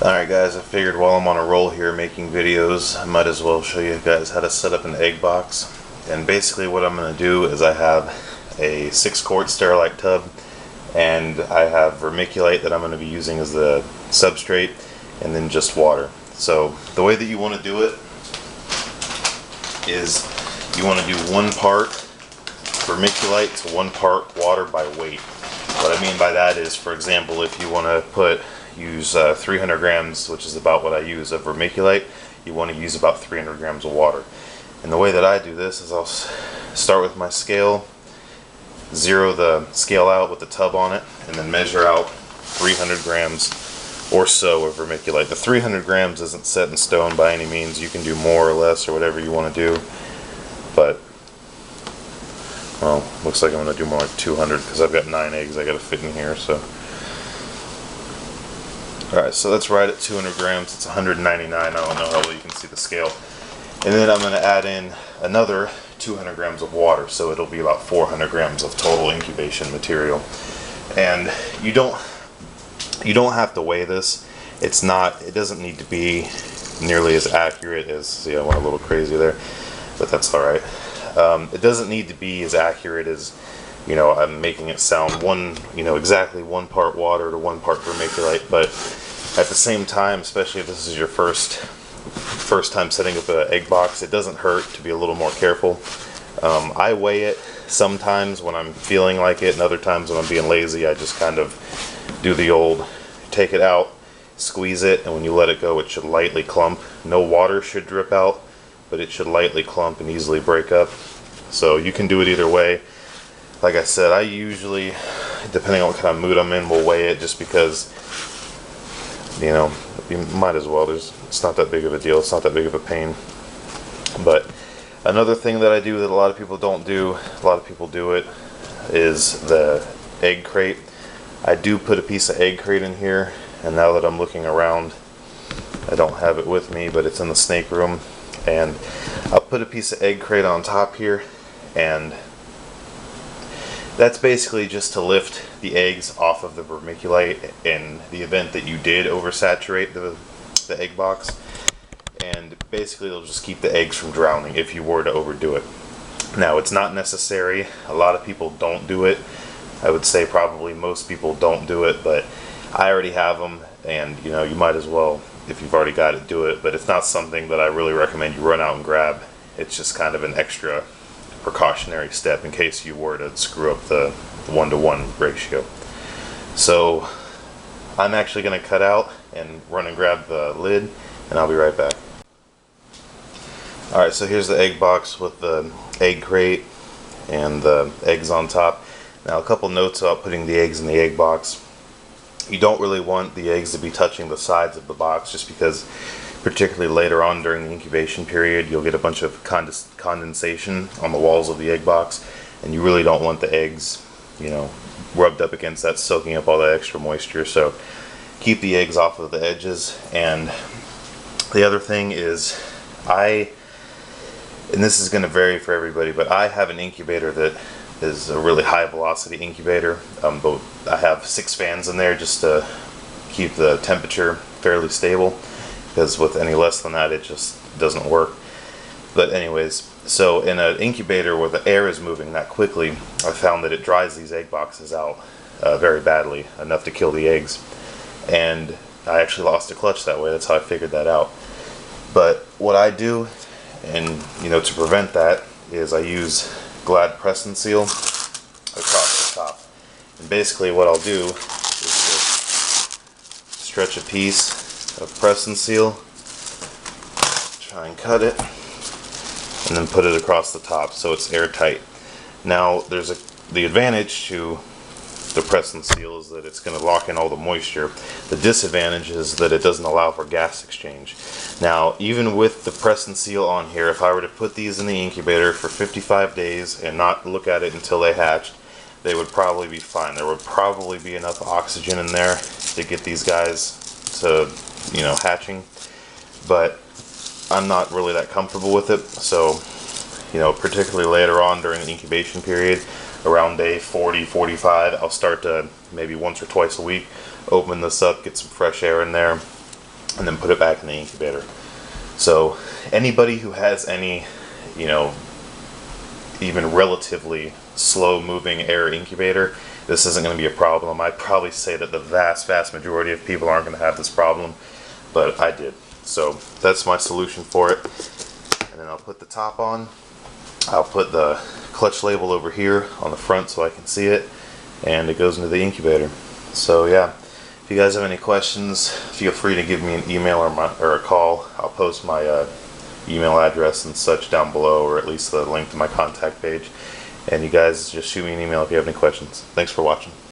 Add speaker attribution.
Speaker 1: Alright guys, I figured while I'm on a roll here making videos, I might as well show you guys how to set up an egg box. And basically what I'm going to do is I have a 6-quart Sterilite tub, and I have vermiculite that I'm going to be using as the substrate, and then just water. So the way that you want to do it is you want to do 1 part vermiculite to 1 part water by weight. What I mean by that is, for example, if you want to use 300 grams, which is about what I use, of vermiculite, you want to use about 300 grams of water. And the way that I do this is I'll start with my scale, zero the scale out with the tub on it, and then measure out 300 grams or so of vermiculite. The 300 grams isn't set in stone by any means. You can do more or less or whatever you want to do, but well, looks like I'm going to do more like 200 because I've got 9 eggs I got to fit in here. So alright, so that's right at 200 grams. It's 199. I don't know how well you can see the scale. And then I'm going to add in another 200 grams of water, so it'll be about 400 grams of total incubation material. And you don't have to weigh this. It doesn't need to be nearly as accurate as, see, I went a little crazy there, but that's alright. It doesn't need to be as accurate as, I'm making it sound exactly 1 part water to 1 part vermiculite, but at the same time, especially if this is your first time setting up an egg box, it doesn't hurt to be a little more careful. I weigh it sometimes when I'm feeling like it, and other times when I'm being lazy, I just kind of do the old take it out, squeeze it, and when you let it go, it should lightly clump. No water should drip out, but it should lightly clump and easily break up. So you can do it either way. Like I said, I usually, depending on what kind of mood I'm in, will weigh it just because, you might as well. It's not that big of a deal. It's not that big of a pain. But another thing that I do that a lot of people don't do, a lot of people do it, is the egg crate. I do put a piece of egg crate in here, and now that I'm looking around, I don't have it with me, but it's in the snake room. And I'll put a piece of egg crate on top here, and that's basically just to lift the eggs off of the vermiculite in the event that you did oversaturate the egg box. And basically it'll just keep the eggs from drowning if you were to overdo it. Now, it's not necessary. A lot of people don't do it. I would say probably most people don't do it, but I already have them, and you might as well, if you've already got it, do it. But it's not something that I really recommend you run out and grab. It's just kind of an extra precautionary step in case you were to screw up the 1-to-1 ratio. So I'm actually going to cut out and run and grab the lid, and I'll be right back. Alright, so here's the egg box with the egg crate and the eggs on top. Now, a couple notes about putting the eggs in the egg box. You don't really want the eggs to be touching the sides of the box, just because particularly later on during the incubation period, you'll get a bunch of condensation on the walls of the egg box, and you really don't want the eggs, rubbed up against that, soaking up all that extra moisture. So keep the eggs off of the edges. And the other thing is, and this is going to vary for everybody, but I have an incubator that is a really high velocity incubator. But I have 6 fans in there just to keep the temperature fairly stable, because with any less than that, it just doesn't work. But anyways, so in an incubator where the air is moving that quickly, I found that it dries these egg boxes out very badly, enough to kill the eggs. And I actually lost a clutch that way. That's how I figured that out. But what I do, and to prevent that, is I use Glad Press and Seal across the top. And basically what I'll do is just stretch a piece of Press and Seal, try and cut it, and then put it across the top so it's airtight. Now, there's the advantage to the Press and Seal is that it's going to lock in all the moisture. The disadvantage is that it doesn't allow for gas exchange. Now, even with the Press and Seal on here, if I were to put these in the incubator for 55 days and not look at it until they hatched, they would probably be fine. There would probably be enough oxygen in there to get these guys to hatching, but I'm not really that comfortable with it. So particularly later on during the incubation period, around day 40, 45, I'll start to maybe once or twice a week open this up, get some fresh air in there, and then put it back in the incubator. So anybody who has any, even relatively slow moving air incubator, this isn't going to be a problem. I'd probably say that the vast majority of people aren't going to have this problem, but I did. So that's my solution for it. And then I'll put the top on. I'll put the clutch label over here on the front so I can see it, and it goes into the incubator. So yeah, if you guys have any questions, feel free to give me an email or a call. I'll post my email address and such down below, or at least the link to my contact page. And you guys just shoot me an email if you have any questions. Thanks for watching.